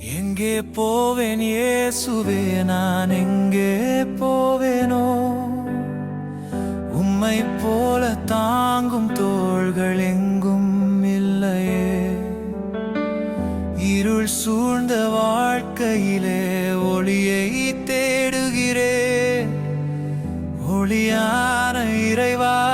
எங்கே போவேன் இயேசுவே, நான் எங்கே போவேனோ? உம்மை போல தாங்கும் தோள்கள் எங்கும் இல்லையே. இருள் சூழ்ந்த வாழ்க்கையிலே ஒளியை தேடுகிறேன். ஒளியான இறைவா,